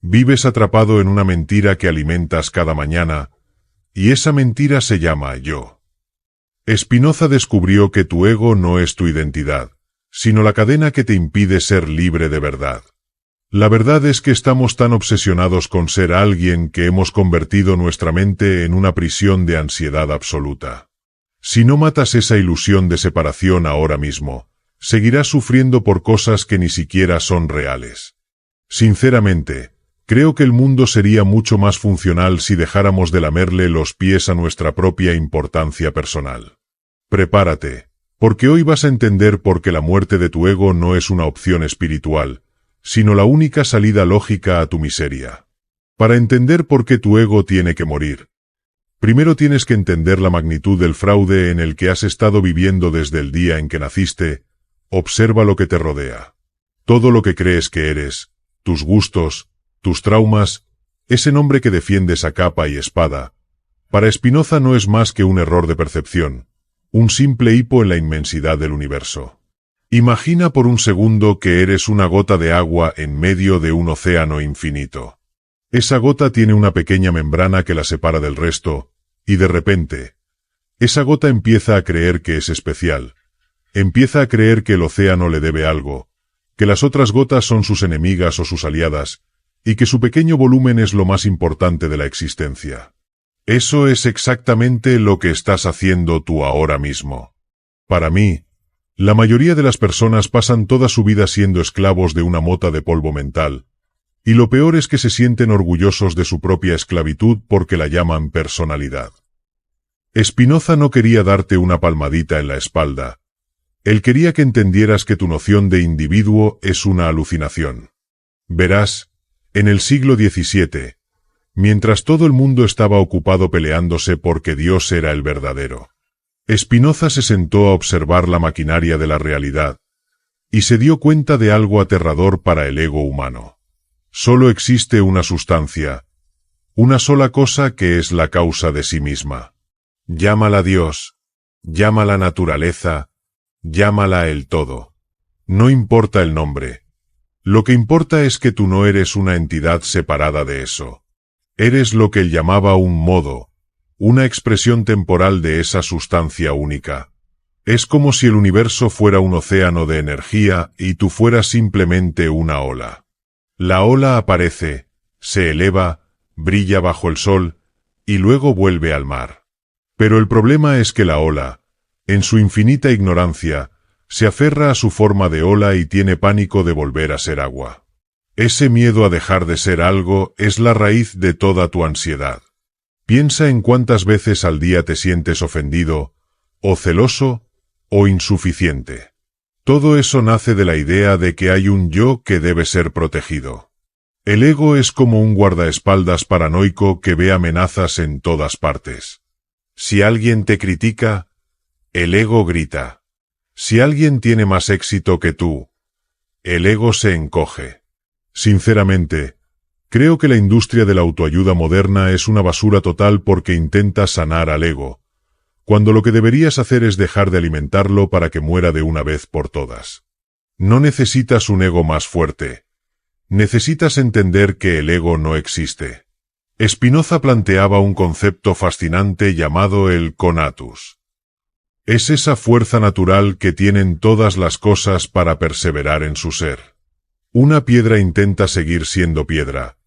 Vives atrapado en una mentira que alimentas cada mañana, y esa mentira se llama yo. Spinoza descubrió que tu ego no es tu identidad, sino la cadena que te impide ser libre de verdad. La verdad es que estamos tan obsesionados con ser alguien que hemos convertido nuestra mente en una prisión de ansiedad absoluta. Si no matas esa ilusión de separación ahora mismo, seguirás sufriendo por cosas que ni siquiera son reales. Sinceramente, creo que el mundo sería mucho más funcional si dejáramos de lamerle los pies a nuestra propia importancia personal. Prepárate, porque hoy vas a entender por qué la muerte de tu ego no es una opción espiritual, sino la única salida lógica a tu miseria. Para entender por qué tu ego tiene que morir, primero tienes que entender la magnitud del fraude en el que has estado viviendo desde el día en que naciste. Observa lo que te rodea. Todo lo que crees que eres, tus gustos, tus traumas, ese nombre que defiendes a capa y espada, para Spinoza no es más que un error de percepción, un simple hipo en la inmensidad del universo. Imagina por un segundo que eres una gota de agua en medio de un océano infinito. Esa gota tiene una pequeña membrana que la separa del resto, y de repente, esa gota empieza a creer que es especial. Empieza a creer que el océano le debe algo, que las otras gotas son sus enemigas o sus aliadas, y que su pequeño volumen es lo más importante de la existencia. Eso es exactamente lo que estás haciendo tú ahora mismo. Para mí, la mayoría de las personas pasan toda su vida siendo esclavos de una mota de polvo mental, y lo peor es que se sienten orgullosos de su propia esclavitud porque la llaman personalidad. Spinoza no quería darte una palmadita en la espalda. Él quería que entendieras que tu noción de individuo es una alucinación. Verás, en el siglo XVII, mientras todo el mundo estaba ocupado peleándose porque Dios era el verdadero, Spinoza se sentó a observar la maquinaria de la realidad, y se dio cuenta de algo aterrador para el ego humano. Solo existe una sustancia, una sola cosa que es la causa de sí misma. Llámala Dios, llámala naturaleza, llámala el todo. No importa el nombre. Lo que importa es que tú no eres una entidad separada de eso. Eres lo que él llamaba un modo, una expresión temporal de esa sustancia única. Es como si el universo fuera un océano de energía y tú fueras simplemente una ola. La ola aparece, se eleva, brilla bajo el sol, y luego vuelve al mar. Pero el problema es que la ola, en su infinita ignorancia, se aferra a su forma de ola y tiene pánico de volver a ser agua. Ese miedo a dejar de ser algo es la raíz de toda tu ansiedad. Piensa en cuántas veces al día te sientes ofendido, o celoso, o insuficiente. Todo eso nace de la idea de que hay un yo que debe ser protegido. El ego es como un guardaespaldas paranoico que ve amenazas en todas partes. Si alguien te critica, el ego grita. Si alguien tiene más éxito que tú, el ego se encoge. Sinceramente, creo que la industria de la autoayuda moderna es una basura total porque intenta sanar al ego, cuando lo que deberías hacer es dejar de alimentarlo para que muera de una vez por todas. No necesitas un ego más fuerte. Necesitas entender que el ego no existe. Spinoza planteaba un concepto fascinante llamado el conatus. Es esa fuerza natural que tienen todas las cosas para perseverar en su ser. Una piedra intenta seguir siendo piedra.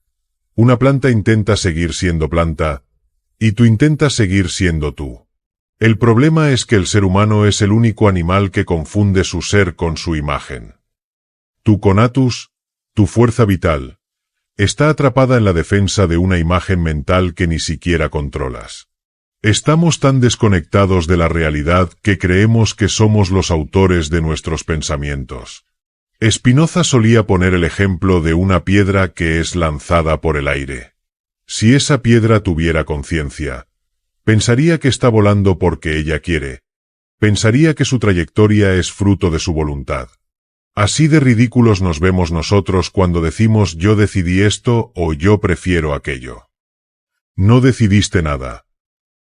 Una planta intenta seguir siendo planta, y tú intentas seguir siendo tú. El problema es que el ser humano es el único animal que confunde su ser con su imagen. Tu conatus, tu fuerza vital, está atrapada en la defensa de una imagen mental que ni siquiera controlas. Estamos tan desconectados de la realidad que creemos que somos los autores de nuestros pensamientos. Spinoza solía poner el ejemplo de una piedra que es lanzada por el aire. Si esa piedra tuviera conciencia, pensaría que está volando porque ella quiere. Pensaría que su trayectoria es fruto de su voluntad. Así de ridículos nos vemos nosotros cuando decimos yo decidí esto o yo prefiero aquello. No decidiste nada.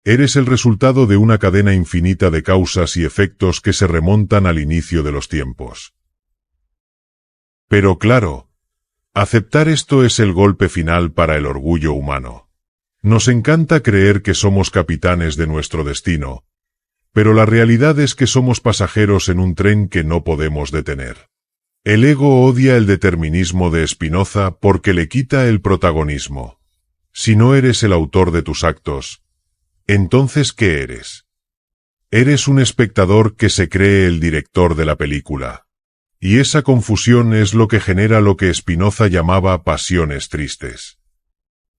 Eres el resultado de una cadena infinita de causas y efectos que se remontan al inicio de los tiempos. Pero claro, Aceptar esto es el golpe final para el orgullo humano. Nos encanta creer que somos capitanes de nuestro destino, pero la realidad es que somos pasajeros en un tren que no podemos detener. El ego odia el determinismo de Spinoza porque le quita el protagonismo. Si no eres el autor de tus actos, entonces ¿qué eres? Eres un espectador que se cree el director de la película. Y esa confusión es lo que genera lo que Spinoza llamaba pasiones tristes.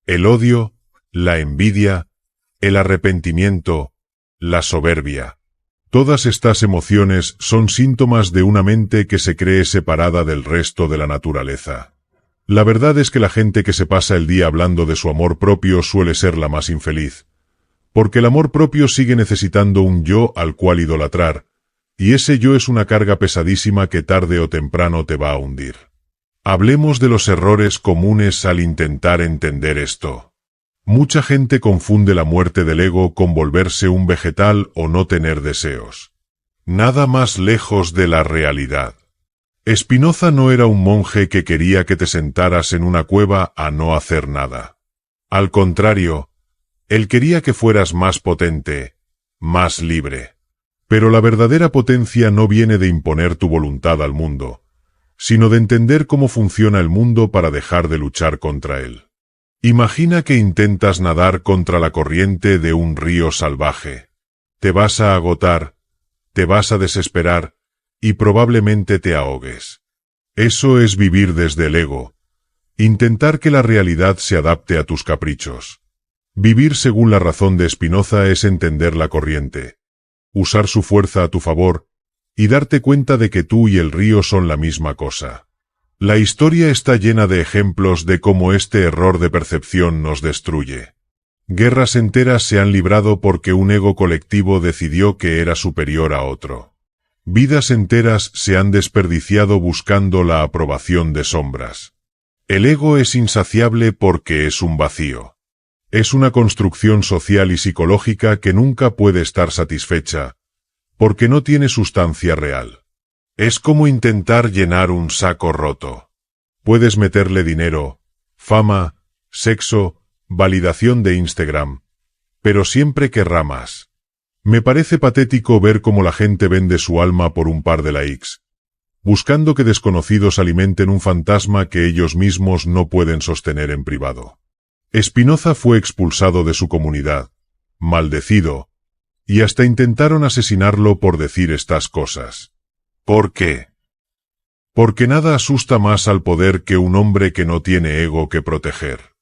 El odio, la envidia, el arrepentimiento, la soberbia. Todas estas emociones son síntomas de una mente que se cree separada del resto de la naturaleza. La verdad es que la gente que se pasa el día hablando de su amor propio suele ser la más infeliz, porque el amor propio sigue necesitando un yo al cual idolatrar, y ese yo es una carga pesadísima que tarde o temprano te va a hundir. Hablemos de los errores comunes al intentar entender esto. Mucha gente confunde la muerte del ego con volverse un vegetal o no tener deseos. Nada más lejos de la realidad. Spinoza no era un monje que quería que te sentaras en una cueva a no hacer nada. Al contrario, él quería que fueras más potente, más libre. Pero la verdadera potencia no viene de imponer tu voluntad al mundo, sino de entender cómo funciona el mundo para dejar de luchar contra él. Imagina que intentas nadar contra la corriente de un río salvaje. Te vas a agotar, te vas a desesperar, y probablemente te ahogues. Eso es vivir desde el ego. Intentar que la realidad se adapte a tus caprichos. Vivir según la razón de Spinoza es entender la corriente, usar su fuerza a tu favor, y darte cuenta de que tú y el río son la misma cosa. La historia está llena de ejemplos de cómo este error de percepción nos destruye. Guerras enteras se han librado porque un ego colectivo decidió que era superior a otro. Vidas enteras se han desperdiciado buscando la aprobación de sombras. El ego es insaciable porque es un vacío. Es una construcción social y psicológica que nunca puede estar satisfecha, porque no tiene sustancia real. Es como intentar llenar un saco roto. Puedes meterle dinero, fama, sexo, validación de Instagram, pero siempre querrá más. Me parece patético ver cómo la gente vende su alma por un par de likes, buscando que desconocidos alimenten un fantasma que ellos mismos no pueden sostener en privado. Spinoza fue expulsado de su comunidad, maldecido, y hasta intentaron asesinarlo por decir estas cosas. ¿Por qué? Porque nada asusta más al poder que un hombre que no tiene ego que proteger.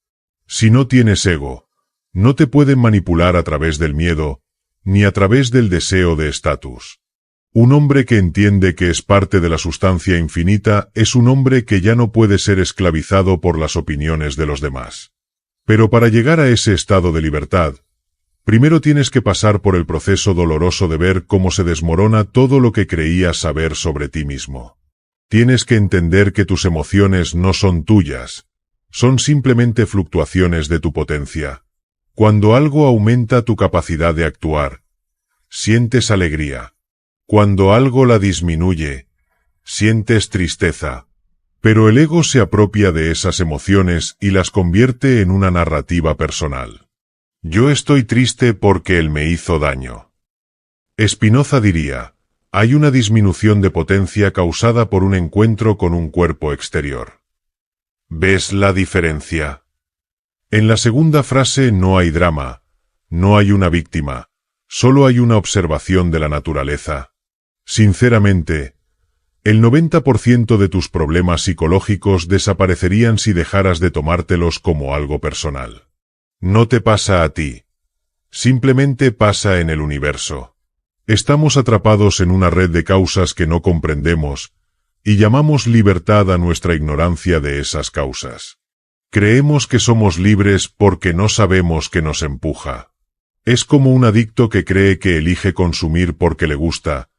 Si no tienes ego, no te pueden manipular a través del miedo, ni a través del deseo de estatus. Un hombre que entiende que es parte de la sustancia infinita es un hombre que ya no puede ser esclavizado por las opiniones de los demás. Pero para llegar a ese estado de libertad, primero tienes que pasar por el proceso doloroso de ver cómo se desmorona todo lo que creías saber sobre ti mismo. Tienes que entender que tus emociones no son tuyas, son simplemente fluctuaciones de tu potencia. Cuando algo aumenta tu capacidad de actuar, sientes alegría. Cuando algo la disminuye, sientes tristeza. Pero el ego se apropia de esas emociones y las convierte en una narrativa personal. Yo estoy triste porque él me hizo daño. Spinoza diría, hay una disminución de potencia causada por un encuentro con un cuerpo exterior. ¿Ves la diferencia? En la segunda frase no hay drama, no hay una víctima, solo hay una observación de la naturaleza. Sinceramente, el 90% de tus problemas psicológicos desaparecerían si dejaras de tomártelos como algo personal. No te pasa a ti. Simplemente pasa en el universo. Estamos atrapados en una red de causas que no comprendemos, y llamamos libertad a nuestra ignorancia de esas causas. Creemos que somos libres porque no sabemos que nos empuja. Es como un adicto que cree que elige consumir porque le gusta,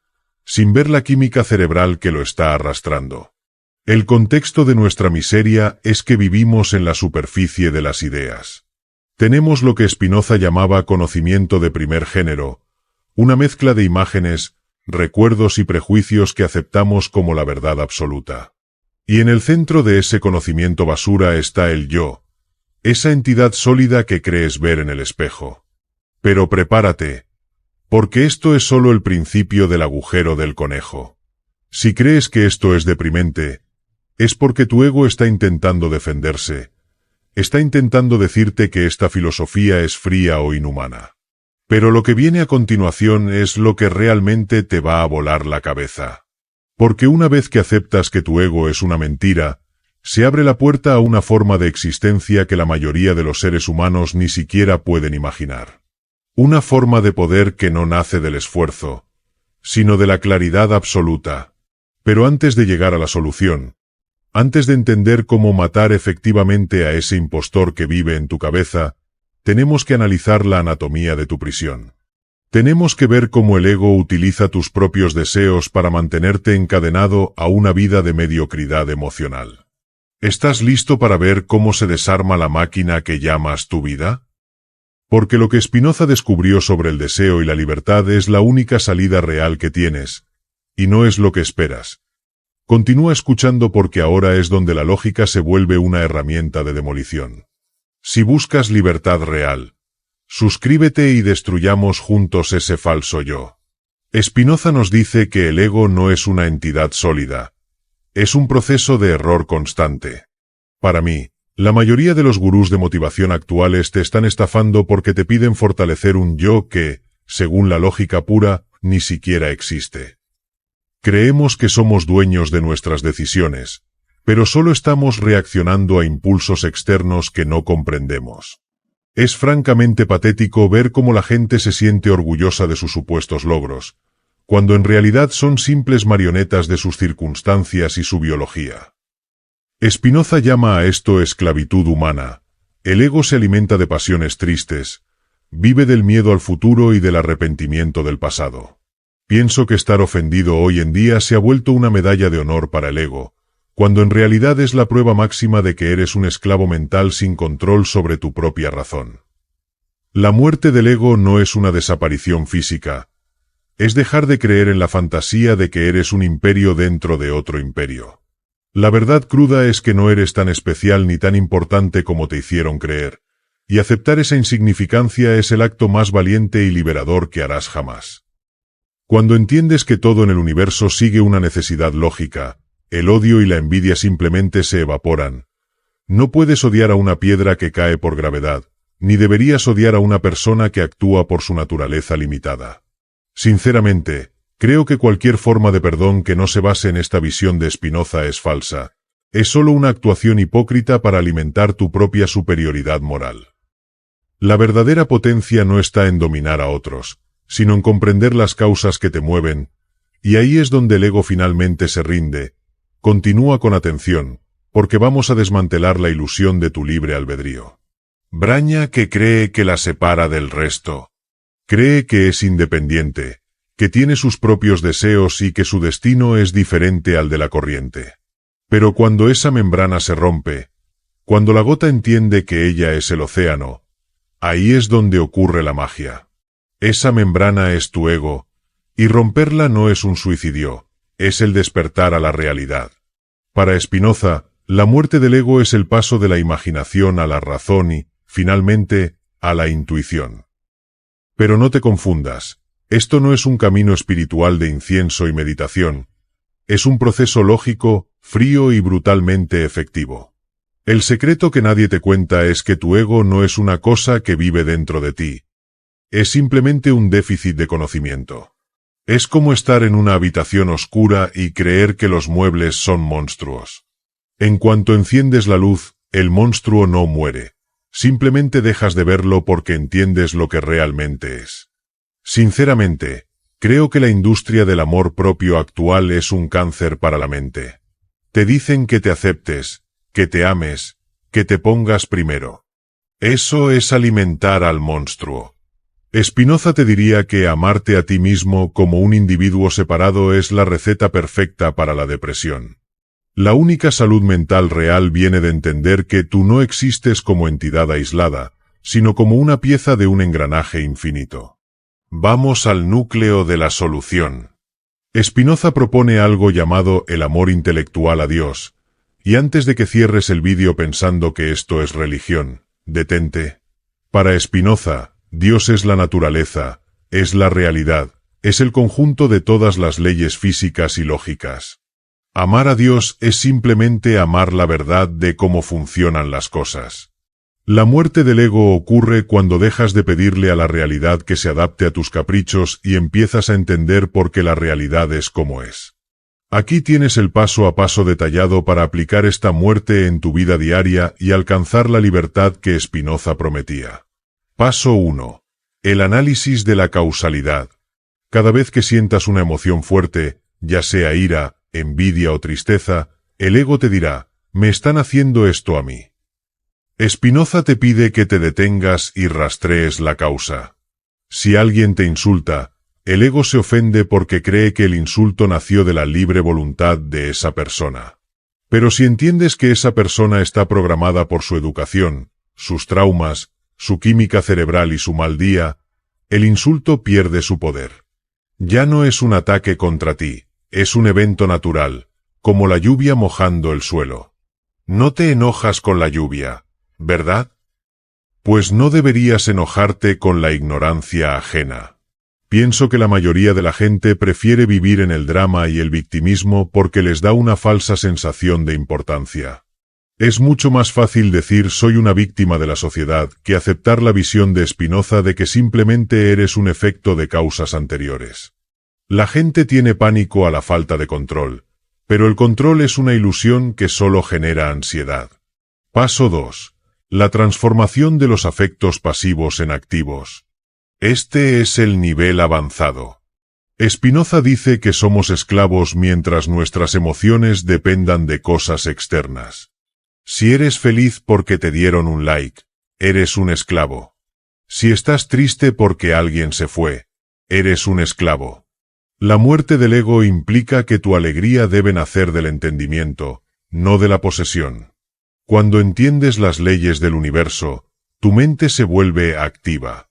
sin ver la química cerebral que lo está arrastrando. El contexto de nuestra miseria es que vivimos en la superficie de las ideas. Tenemos lo que Spinoza llamaba conocimiento de primer género, una mezcla de imágenes, recuerdos y prejuicios que aceptamos como la verdad absoluta. Y en el centro de ese conocimiento basura está el yo, esa entidad sólida que crees ver en el espejo. Pero prepárate, porque esto es solo el principio del agujero del conejo. Si crees que esto es deprimente, es porque tu ego está intentando defenderse, está intentando decirte que esta filosofía es fría o inhumana. Pero lo que viene a continuación es lo que realmente te va a volar la cabeza. Porque una vez que aceptas que tu ego es una mentira, se abre la puerta a una forma de existencia que la mayoría de los seres humanos ni siquiera pueden imaginar. Una forma de poder que no nace del esfuerzo, sino de la claridad absoluta. Pero antes de llegar a la solución, antes de entender cómo matar efectivamente a ese impostor que vive en tu cabeza, tenemos que analizar la anatomía de tu prisión. Tenemos que ver cómo el ego utiliza tus propios deseos para mantenerte encadenado a una vida de mediocridad emocional. ¿Estás listo para ver cómo se desarma la máquina que llamas tu vida? Porque lo que Spinoza descubrió sobre el deseo y la libertad es la única salida real que tienes, y no es lo que esperas. Continúa escuchando porque ahora es donde la lógica se vuelve una herramienta de demolición. Si buscas libertad real, suscríbete y destruyamos juntos ese falso yo. Spinoza nos dice que el ego no es una entidad sólida, es un proceso de error constante. Para mí, la mayoría de los gurús de motivación actuales te están estafando porque te piden fortalecer un yo que, según la lógica pura, ni siquiera existe. Creemos que somos dueños de nuestras decisiones, pero solo estamos reaccionando a impulsos externos que no comprendemos. Es francamente patético ver cómo la gente se siente orgullosa de sus supuestos logros, cuando en realidad son simples marionetas de sus circunstancias y su biología. Spinoza llama a esto esclavitud humana. El ego se alimenta de pasiones tristes, vive del miedo al futuro y del arrepentimiento del pasado. Pienso que estar ofendido hoy en día se ha vuelto una medalla de honor para el ego, cuando en realidad es la prueba máxima de que eres un esclavo mental sin control sobre tu propia razón. La muerte del ego no es una desaparición física, es dejar de creer en la fantasía de que eres un imperio dentro de otro imperio. La verdad cruda es que no eres tan especial ni tan importante como te hicieron creer, y aceptar esa insignificancia es el acto más valiente y liberador que harás jamás. Cuando entiendes que todo en el universo sigue una necesidad lógica, el odio y la envidia simplemente se evaporan. No puedes odiar a una piedra que cae por gravedad, ni deberías odiar a una persona que actúa por su naturaleza limitada. Sinceramente, creo que cualquier forma de perdón que no se base en esta visión de Spinoza es falsa. Es solo una actuación hipócrita para alimentar tu propia superioridad moral. La verdadera potencia no está en dominar a otros, sino en comprender las causas que te mueven, y ahí es donde el ego finalmente se rinde. Continúa con atención, porque vamos a desmantelar la ilusión de tu libre albedrío. Braña que cree que la separa del resto. Cree que es independiente, que tiene sus propios deseos y que su destino es diferente al de la corriente. Pero cuando esa membrana se rompe, cuando la gota entiende que ella es el océano, ahí es donde ocurre la magia. Esa membrana es tu ego, y romperla no es un suicidio, es el despertar a la realidad. Para Spinoza, la muerte del ego es el paso de la imaginación a la razón y, finalmente, a la intuición. Pero no te confundas, esto no es un camino espiritual de incienso y meditación, es un proceso lógico, frío y brutalmente efectivo. El secreto que nadie te cuenta es que tu ego no es una cosa que vive dentro de ti. Es simplemente un déficit de conocimiento. Es como estar en una habitación oscura y creer que los muebles son monstruos. En cuanto enciendes la luz, el monstruo no muere. Simplemente dejas de verlo porque entiendes lo que realmente es. Sinceramente, creo que la industria del amor propio actual es un cáncer para la mente. Te dicen que te aceptes, que te ames, que te pongas primero. Eso es alimentar al monstruo. Spinoza te diría que amarte a ti mismo como un individuo separado es la receta perfecta para la depresión. La única salud mental real viene de entender que tú no existes como entidad aislada, sino como una pieza de un engranaje infinito. Vamos al núcleo de la solución. Spinoza propone algo llamado el amor intelectual a Dios, Y antes de que cierres el vídeo pensando que esto es religión, detente. Para Spinoza, Dios es la naturaleza, es la realidad, es el conjunto de todas las leyes físicas y lógicas. Amar a Dios es simplemente amar la verdad de cómo funcionan las cosas. La muerte del ego ocurre cuando dejas de pedirle a la realidad que se adapte a tus caprichos y empiezas a entender por qué la realidad es como es. Aquí tienes el paso a paso detallado para aplicar esta muerte en tu vida diaria y alcanzar la libertad que Spinoza prometía. Paso 1. El análisis de la causalidad. Cada vez que sientas una emoción fuerte, ya sea ira, envidia o tristeza, el ego te dirá, me están haciendo esto a mí. Spinoza te pide que te detengas y rastrees la causa. Si alguien te insulta, el ego se ofende porque cree que el insulto nació de la libre voluntad de esa persona. Pero si entiendes que esa persona está programada por su educación, sus traumas, su química cerebral y su mal día, el insulto pierde su poder. Ya no es un ataque contra ti, es un evento natural, como la lluvia mojando el suelo. No te enojas con la lluvia, ¿verdad? Pues no deberías enojarte con la ignorancia ajena. Pienso que la mayoría de la gente prefiere vivir en el drama y el victimismo porque les da una falsa sensación de importancia. Es mucho más fácil decir soy una víctima de la sociedad que aceptar la visión de Spinoza de que simplemente eres un efecto de causas anteriores. La gente tiene pánico a la falta de control, pero el control es una ilusión que solo genera ansiedad. Paso 2. La transformación de los afectos pasivos en activos. Este es el nivel avanzado. Spinoza dice que somos esclavos mientras nuestras emociones dependan de cosas externas. Si eres feliz porque te dieron un like, eres un esclavo. Si estás triste porque alguien se fue, eres un esclavo. La muerte del ego implica que tu alegría debe nacer del entendimiento, no de la posesión. Cuando entiendes las leyes del universo, tu mente se vuelve activa.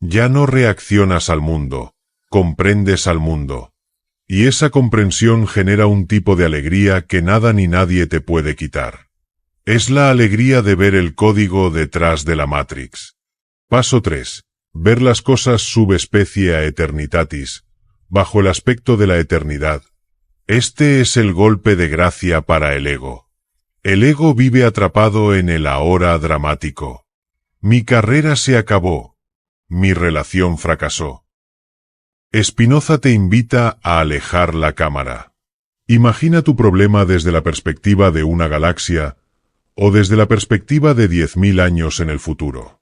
Ya no reaccionas al mundo, comprendes al mundo. Y esa comprensión genera un tipo de alegría que nada ni nadie te puede quitar. Es la alegría de ver el código detrás de la Matrix. Paso 3. Ver las cosas subespecie a eternitatis, bajo el aspecto de la eternidad. Este es el golpe de gracia para el ego. El ego vive atrapado en el ahora dramático. Mi carrera se acabó. Mi relación fracasó. Spinoza te invita a alejar la cámara. Imagina tu problema desde la perspectiva de una galaxia, o desde la perspectiva de 10.000 años en el futuro.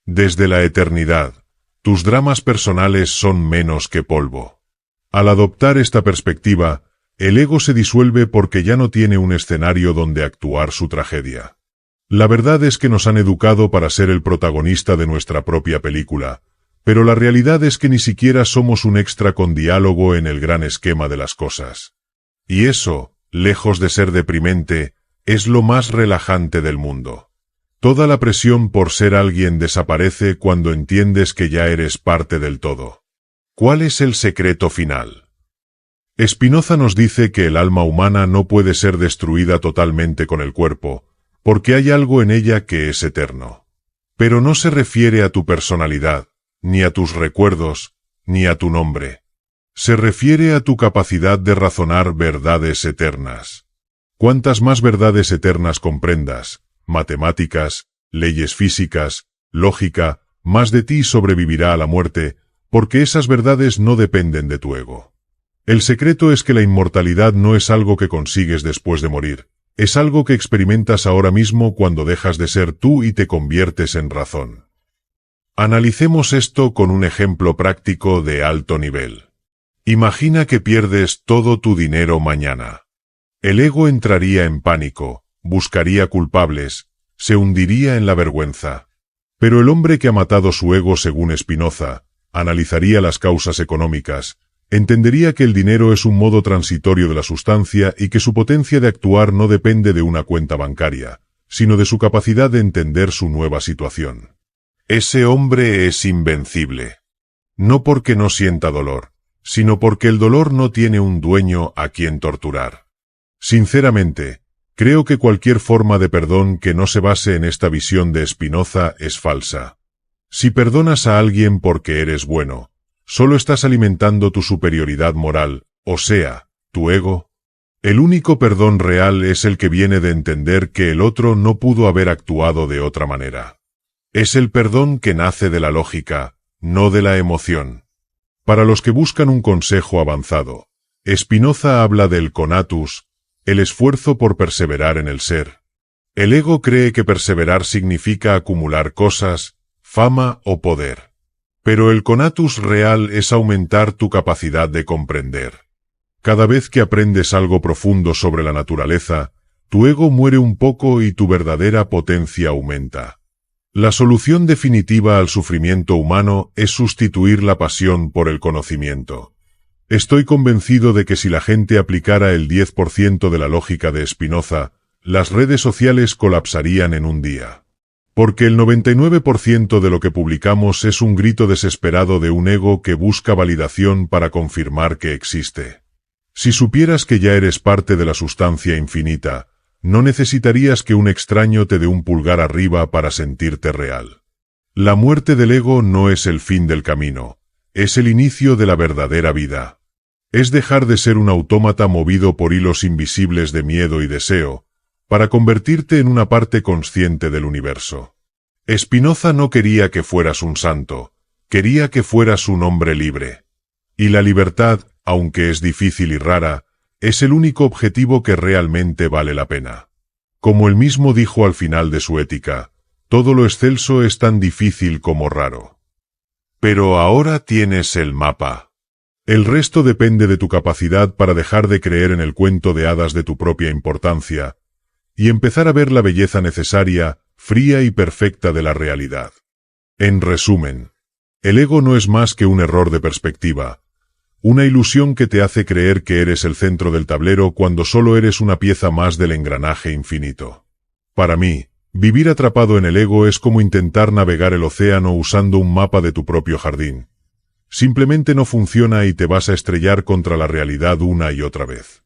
Desde la eternidad, tus dramas personales son menos que polvo. Al adoptar esta perspectiva, el ego se disuelve porque ya no tiene un escenario donde actuar su tragedia. La verdad es que nos han educado para ser el protagonista de nuestra propia película, pero la realidad es que ni siquiera somos un extra con diálogo en el gran esquema de las cosas. Y eso, lejos de ser deprimente, es lo más relajante del mundo. Toda la presión por ser alguien desaparece cuando entiendes que ya eres parte del todo. ¿Cuál es el secreto final? Spinoza nos dice que el alma humana no puede ser destruida totalmente con el cuerpo, porque hay algo en ella que es eterno. Pero no se refiere a tu personalidad, ni a tus recuerdos, ni a tu nombre. Se refiere a tu capacidad de razonar verdades eternas. Cuantas más verdades eternas comprendas, matemáticas, leyes físicas, lógica, más de ti sobrevivirá a la muerte, porque esas verdades no dependen de tu ego. El secreto es que la inmortalidad no es algo que consigues después de morir, es algo que experimentas ahora mismo cuando dejas de ser tú y te conviertes en razón. Analicemos esto con un ejemplo práctico de alto nivel. Imagina que pierdes todo tu dinero mañana. El ego entraría en pánico, buscaría culpables, se hundiría en la vergüenza. Pero el hombre que ha matado su ego según Spinoza, analizaría las causas económicas, entendería que el dinero es un modo transitorio de la sustancia y que su potencia de actuar no depende de una cuenta bancaria, sino de su capacidad de entender su nueva situación. Ese hombre es invencible. No porque no sienta dolor, sino porque el dolor no tiene un dueño a quien torturar. Sinceramente, Creo que cualquier forma de perdón que no se base en esta visión de Spinoza es falsa. Si perdonas a alguien porque eres bueno, solo estás alimentando tu superioridad moral, o sea, tu ego. El único perdón real es el que viene de entender que el otro no pudo haber actuado de otra manera. Es el perdón que nace de la lógica, no de la emoción. Para los que buscan un consejo avanzado, Spinoza habla del conatus, el esfuerzo por perseverar en el ser. El ego cree que perseverar significa acumular cosas, fama o poder. Pero el conatus real es aumentar tu capacidad de comprender. Cada vez que aprendes algo profundo sobre la naturaleza, tu ego muere un poco y tu verdadera potencia aumenta. La solución definitiva al sufrimiento humano es sustituir la pasión por el conocimiento. Estoy convencido de que si la gente aplicara el 10% de la lógica de Spinoza, las redes sociales colapsarían en un día. Porque el 99% de lo que publicamos es un grito desesperado de un ego que busca validación para confirmar que existe. Si supieras que ya eres parte de la sustancia infinita, no necesitarías que un extraño te dé un pulgar arriba para sentirte real. La muerte del ego no es el fin del camino, es el inicio de la verdadera vida. Es dejar de ser un autómata movido por hilos invisibles de miedo y deseo, para convertirte en una parte consciente del universo. Spinoza no quería que fueras un santo, quería que fueras un hombre libre. Y la libertad, aunque es difícil y rara, es el único objetivo que realmente vale la pena. Como él mismo dijo al final de su Ética, todo lo excelso es tan difícil como raro. Pero ahora tienes el mapa. El resto depende de tu capacidad para dejar de creer en el cuento de hadas de tu propia importancia, y empezar a ver la belleza necesaria, fría y perfecta de la realidad. En resumen, el ego no es más que un error de perspectiva, una ilusión que te hace creer que eres el centro del tablero cuando solo eres una pieza más del engranaje infinito. Para mí, vivir atrapado en el ego es como intentar navegar el océano usando un mapa de tu propio jardín. Simplemente no funciona y te vas a estrellar contra la realidad una y otra vez.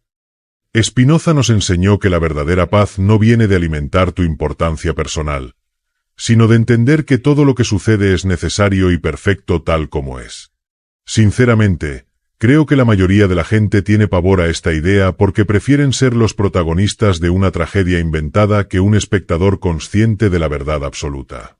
Spinoza nos enseñó que la verdadera paz no viene de alimentar tu importancia personal, sino de entender que todo lo que sucede es necesario y perfecto tal como es. Sinceramente, creo que la mayoría de la gente tiene pavor a esta idea porque prefieren ser los protagonistas de una tragedia inventada que un espectador consciente de la verdad absoluta.